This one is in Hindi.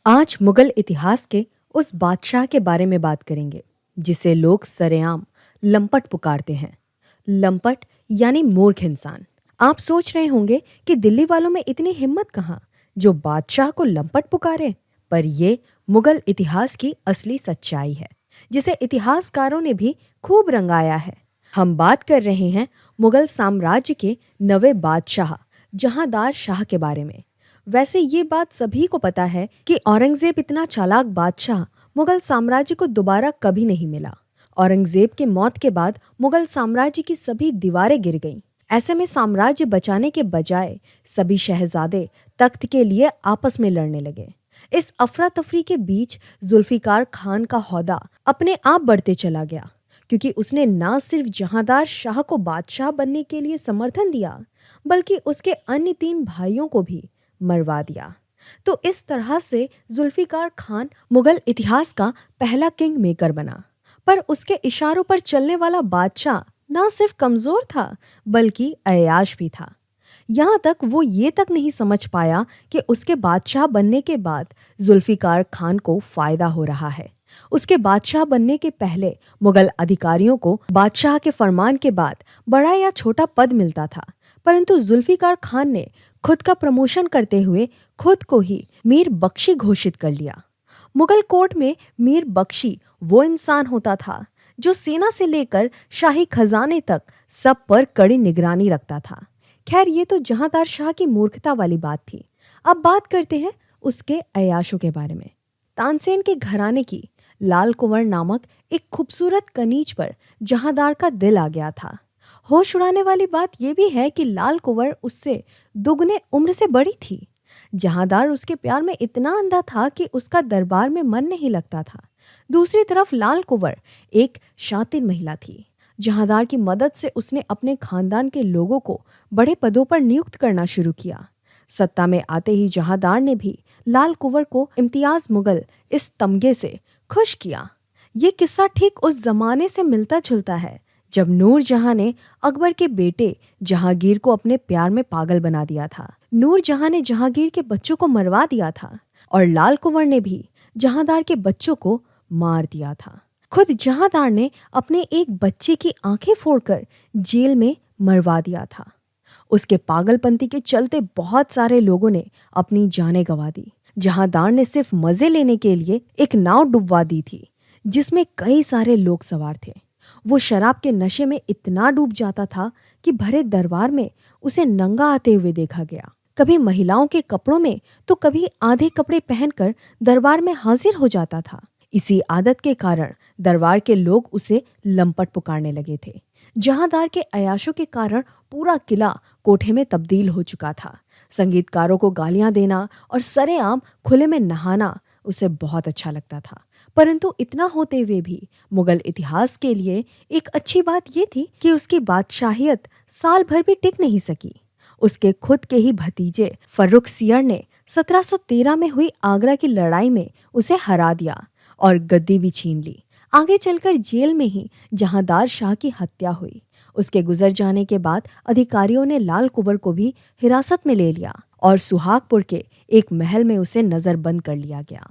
आज मुगल इतिहास के उस बादशाह के बारे में बात करेंगे जिसे लोग सरेआम लंपट पुकारते हैं। लंपट यानी मूर्ख इंसान। आप सोच रहे होंगे कि दिल्ली वालों में इतनी हिम्मत कहाँ जो बादशाह को लंपट पुकारे, पर ये मुगल इतिहास की असली सच्चाई है जिसे इतिहासकारों ने भी खूब रंगाया है। हम बात कर रहे हैं मुगल साम्राज्य के नवे बादशाह जहांदार शाह के बारे में। वैसे ये बात सभी को पता है कि औरंगजेब इतना चालाक बादशाह मुगल साम्राज्य को दोबारा कभी नहीं मिला। औरंगजेब के मौत के बाद मुगल साम्राज्य की सभी दीवारें गिर गईं। ऐसे में साम्राज्य बचाने के बजाय सभी शहजादे तख्त के लिए आपस में लड़ने लगे। इस अफरा तफरी के बीच जुल्फिकार खान का ओहदा अपने आप बढ़ते चला गया, क्योंकि उसने न सिर्फ जहांदार शाह को बादशाह बनने के लिए समर्थन दिया, बल्कि उसके अन्य 3 भाइयों को भी मरवा दिया। तो इस तरह से जुल्फिकार खान मुगल इतिहास का पहला किंग मेकर बना। पर उसके इशारों पर चलने वाला बादशाह न सिर्फ कमजोर था बल्कि अय्याश भी था। यहाँ तक वो ये तक नहीं समझ पाया कि उसके बादशाह बनने के बाद जुल्फिकार खान को फायदा हो रहा है। उसके बादशाह बनने के पहले मुगल अधिकारियों को बादशाह के फरमान के बाद बड़ा या छोटा पद मिलता था, परंतु जुल्फिकार खान ने खुद का प्रमोशन करते हुए खुद को ही मीर बख्शी घोषित कर लिया। मुगल कोर्ट में मीर बख्शी वो इंसान होता था जो सेना से लेकर शाही खजाने तक सब पर कड़ी निगरानी रखता था। खैर, ये तो जहांदार शाह की मूर्खता वाली बात थी। अब बात करते हैं उसके अय्याशों के बारे में। तानसेन के घराने की लाल कुंवर नामक एक खूबसूरत कनीज पर जहांदार का दिल आ गया था। होश उड़ाने वाली बात यह भी है कि लाल कुंवर उससे दुगने उम्र से बड़ी थी। जहांदार उसके प्यार में इतना अंधा था कि उसका दरबार में मन नहीं लगता था। दूसरी तरफ लाल कुंवर एक शातिर महिला थी। जहांदार की मदद से उसने अपने खानदान के लोगों को बड़े पदों पर नियुक्त करना शुरू किया। सत्ता में आते ही जहांदार ने भी लाल कुंवर को इम्तियाज मुगल इस तमगे से खुश किया। ये किस्सा ठीक उस जमाने से मिलता जुलता है जब नूरजहां ने अकबर के बेटे जहांगीर को अपने प्यार में पागल बना दिया था। नूरजहां ने जहांगीर के बच्चों को मरवा दिया था और लाल कुंवर ने भी जहांदार के बच्चों को मार दिया था। खुद जहांदार ने अपने एक बच्चे की आंखें फोड़कर जेल में मरवा दिया था। उसके पागलपंती के चलते बहुत सारे लोगों ने अपनी जानें गंवा दी। जहांदार ने सिर्फ मजे लेने के लिए एक नाव डुबवा दी थी जिसमें कई सारे लोग सवार थे। वो शराब के नशे में इतना डूब जाता था कि भरे दरबार में उसे नंगा आते हुए देखा गया। कभी महिलाओं के कपड़ों में तो कभी आधे कपड़े पहनकर दरबार में हाजिर हो जाता था। इसी आदत के कारण दरबार के लोग उसे लंपट पुकारने लगे थे। जहांदार के अय्याशों के कारण पूरा किला कोठे में तब्दील हो चुका था। संगीतकारों को गालियां देना और सरेआम खुले में नहाना उसे बहुत अच्छा लगता था। परंतु इतना होते हुए भी मुगल इतिहास के लिए एक अच्छी बात यह थी कि उसकी बादशाहियत साल भर भी टिक नहीं सकी। उसके खुद के ही भतीजे फर्रुखसियर ने 1713 में हुई आगरा की लड़ाई में उसे हरा दिया और गद्दी भी छीन ली। आगे चलकर जेल में ही जहांदार शाह की हत्या हुई। उसके गुजर जाने के बाद अधिकारियों ने लाल कुंवर को भी हिरासत में ले लिया और सुहागपुर के एक महल में उसे नजरबंद कर लिया गया।